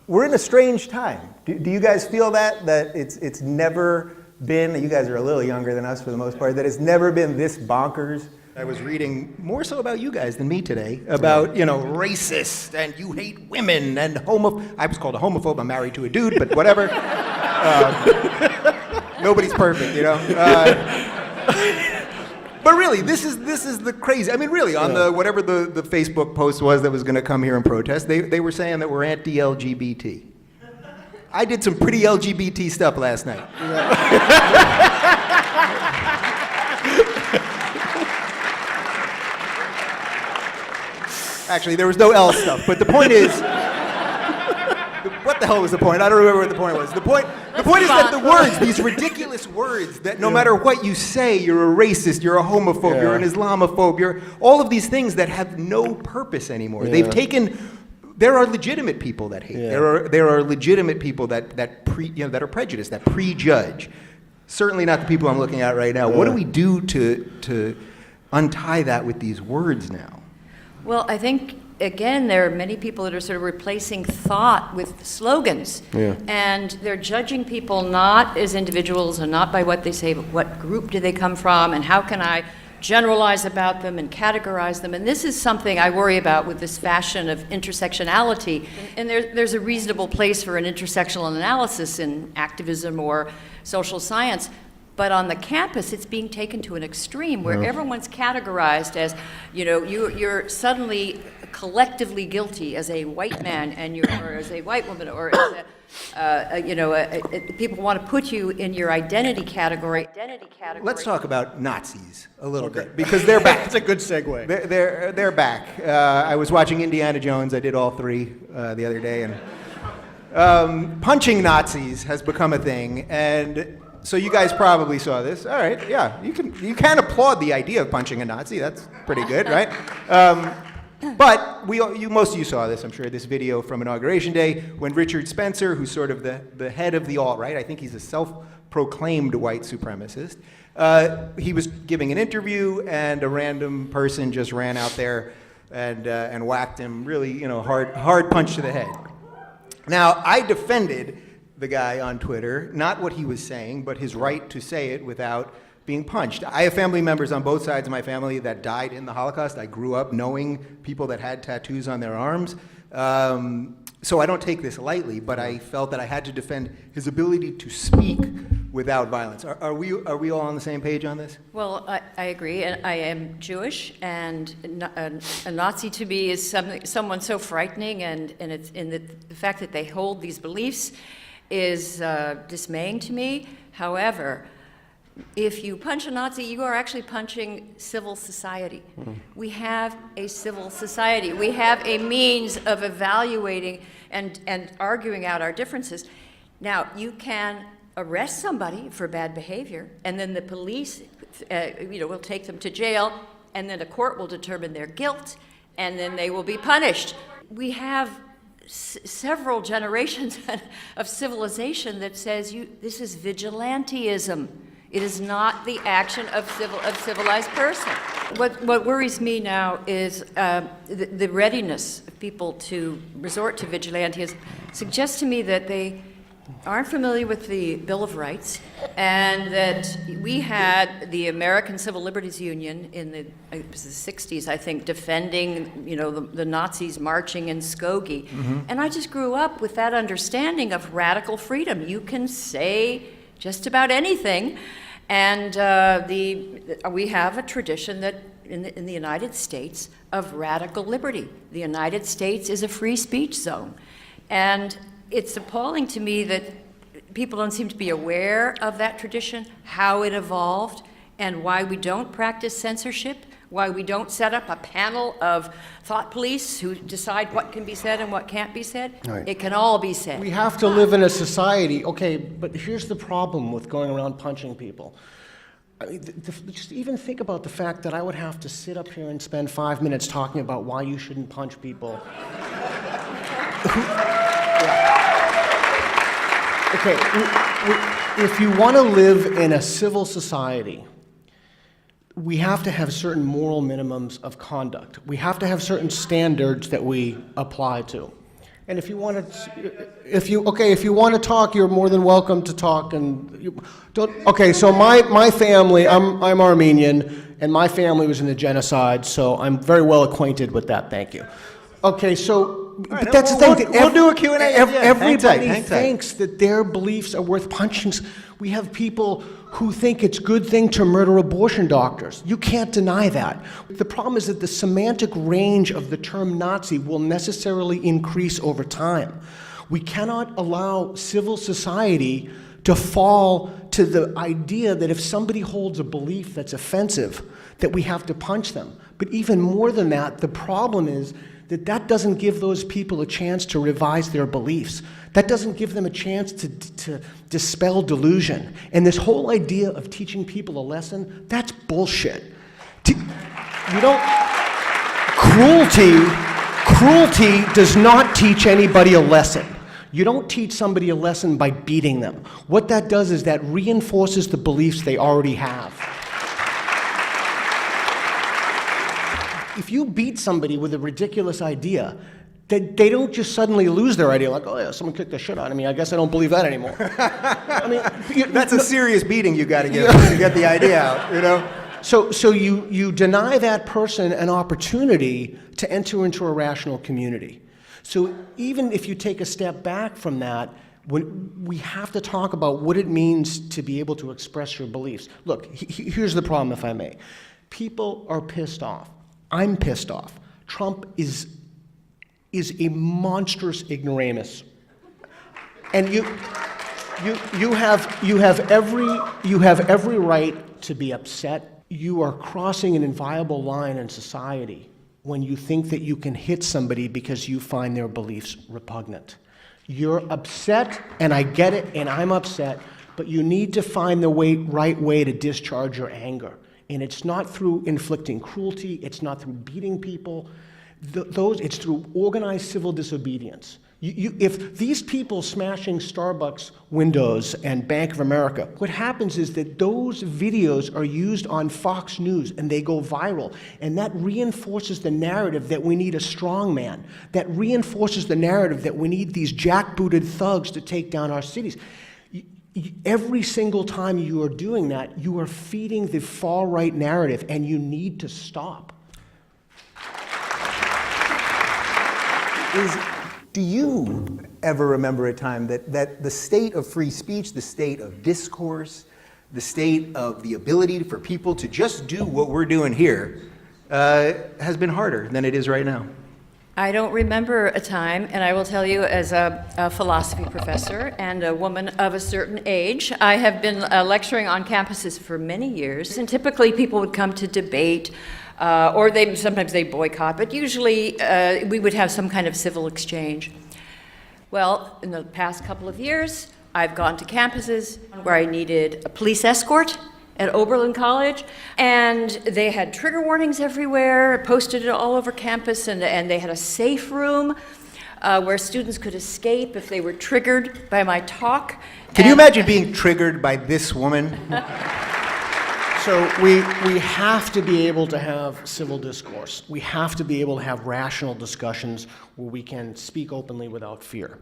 we're in a strange time. Do you guys feel that it's never been, you guys are a little younger than us for the most part, that it's never been this bonkers? I was reading more so about you guys than me today, about, racist, and you hate women, and I was called a homophobe, I'm married to a dude, but whatever. Nobody's perfect, But really, this is the crazy, I mean, really, on the whatever the Facebook post was that was going to come here and protest, they were saying that we're anti-LGBT. I did some pretty LGBT stuff last night. Actually, there was no L stuff, but the point is, what the hell was the point? I don't remember what the point was. The point is that the words, these ridiculous words, that no matter what you say, you're a racist, you're a homophobe, you're an Islamophobe, you're all of these things that have no purpose anymore. They've taken. There are legitimate people that hate. There are legitimate people that are prejudiced, that prejudge. Certainly not the people I'm looking at right now. What do we do to untie that with these words now? Well, I think, again, there are many people that are sort of replacing thought with slogans. And they're judging people not as individuals and not by what they say, but what group do they come from and how can I generalize about them and categorize them. And this is something I worry about with this fashion of intersectionality. And there's a reasonable place for an intersectional analysis in activism or social science. But on the campus, it's being taken to an extreme where everyone's categorized as, you're suddenly collectively guilty as a white man or as a white woman, or as people want to put you in your identity category. Let's talk about Nazis a little bit, because they're back. That's a good segue. They're back. I was watching Indiana Jones. I did all three the other day, and punching Nazis has become a thing. And so you guys probably saw this. All right, yeah, you can applaud the idea of punching a Nazi. That's pretty good, right? But most of you saw this, I'm sure, this video from Inauguration Day when Richard Spencer, who's sort of the head of the alt-right, I think he's a self-proclaimed white supremacist, he was giving an interview and a random person just ran out there and whacked him really, hard punch to the head. Now, I defended the guy on Twitter, not what he was saying, but his right to say it without being punched. I have family members on both sides of my family that died in the Holocaust. I grew up knowing people that had tattoos on their arms. So I don't take this lightly, but I felt that I had to defend his ability to speak without violence. Are we all on the same page on this? Well, I agree, and I am Jewish, and a Nazi to me is someone so frightening, and it's in the fact that they hold these beliefs is dismaying to me. However, if you punch a Nazi, you are actually punching civil society. We have a civil society. We have a means of evaluating and arguing out our differences. Now, you can arrest somebody for bad behavior, and then the police will take them to jail, and then a court will determine their guilt, and then they will be punished. We have several generations of civilization that says this is vigilantism. It is not the action of civilized person. What worries me now is the readiness of people to resort to vigilantism suggests to me that they aren't familiar with the Bill of Rights, and that we had the American Civil Liberties Union in the 60s, I think, defending the Nazis marching in Skokie. And I just grew up with that understanding of radical freedom. You can say just about anything, and we have a tradition that in the United States of radical liberty. The United States is a free speech zone, and it's appalling to me that people don't seem to be aware of that tradition, how it evolved, and why we don't practice censorship, why we don't set up a panel of thought police who decide what can be said and what can't be said. Right. It can all be said. We have to live in a society, okay, but here's the problem with going around punching people. I mean, just even think about the fact that I would have to sit up here and spend 5 minutes talking about why you shouldn't punch people. Okay, if you want to live in a civil society, we have to have certain moral minimums of conduct. We have to have certain standards that we apply to. And if you want to talk, you're more than welcome to talk. And you don't. Okay, so my family, I'm Armenian, and my family was in the genocide, so I'm very well acquainted with that. Thank you. Okay, so right, but that's the thing. we'll do a Q&A. Everybody Hang tight. thinks that their beliefs are worth punching. We have people who think it's a good thing to murder abortion doctors. You can't deny that. The problem is that the semantic range of the term Nazi will necessarily increase over time. We cannot allow civil society to fall to the idea that if somebody holds a belief that's offensive, that we have to punch them. But even more than that, the problem is that that doesn't give those people a chance to revise their beliefs. That doesn't give them a chance to dispel delusion. And this whole idea of teaching people a lesson, that's bullshit. Cruelty does not teach anybody a lesson. You don't teach somebody a lesson by beating them. What that does is that reinforces the beliefs they already have. If you beat somebody with a ridiculous idea, they don't just suddenly lose their idea, like, oh yeah, someone kicked the shit out of me, I guess I don't believe that anymore. I mean, That's a serious beating you got to give to get the idea out, you know? So you deny that person an opportunity to enter into a rational community. So even if you take a step back from that, we have to talk about what it means to be able to express your beliefs. Look, here's the problem, if I may. People are pissed off. I'm pissed off. Trump is a monstrous ignoramus, and you have every right to be upset. You are crossing an inviolable line in society when you think that you can hit somebody because you find their beliefs repugnant. You're upset, and I get it, and I'm upset, but you need to find the right way to discharge your anger. And it's not through inflicting cruelty, it's not through beating people, it's through organized civil disobedience. If these people smashing Starbucks windows and Bank of America, what happens is that those videos are used on Fox News and they go viral. And that reinforces the narrative that we need a strong man. That reinforces the narrative that we need these jackbooted thugs to take down our cities. Every single time you are doing that, you are feeding the far-right narrative, and you need to stop. Do you ever remember a time that the state of free speech, the state of discourse, the state of the ability for people to just do what we're doing here has been harder than it is right now? I don't remember a time, and I will tell you, as a philosophy professor and a woman of a certain age, I have been lecturing on campuses for many years, and typically people would come to debate, or sometimes they boycott, but usually we would have some kind of civil exchange. Well, in the past couple of years, I've gone to campuses where I needed a police escort at Oberlin College, and they had trigger warnings everywhere, posted it all over campus, and they had a safe room where students could escape if they were triggered by my talk. Can you imagine being triggered by this woman? So we have to be able to have civil discourse. We have to be able to have rational discussions where we can speak openly without fear.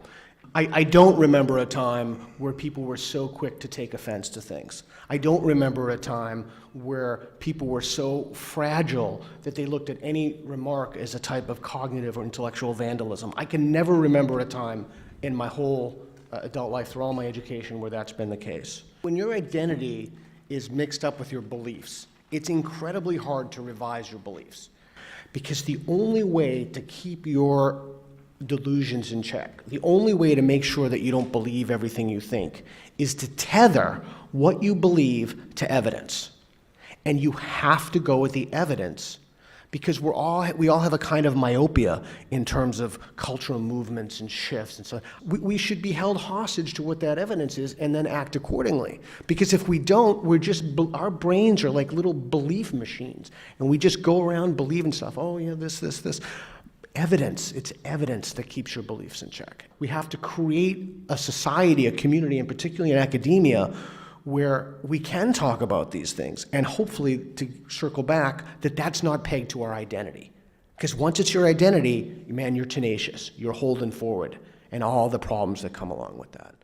I don't remember a time where people were so quick to take offense to things. I don't remember a time where people were so fragile that they looked at any remark as a type of cognitive or intellectual vandalism. I can never remember a time in my whole adult life, through all my education, where that's been the case. When your identity is mixed up with your beliefs, it's incredibly hard to revise your beliefs, because the only way to keep your delusions in check, the only way to make sure that you don't believe everything you think, is to tether what you believe to evidence. And you have to go with the evidence, because we all have a kind of myopia in terms of cultural movements and shifts, and so we should be held hostage to what that evidence is and then act accordingly. Because if we don't, our brains are like little belief machines, and we just go around believing stuff. Oh yeah, this. Evidence, it's evidence that keeps your beliefs in check. We have to create a society, a community, and particularly in academia, where we can talk about these things, and hopefully, to circle back, that's not pegged to our identity. Because once it's your identity, man, you're tenacious. You're holding forward, and all the problems that come along with that.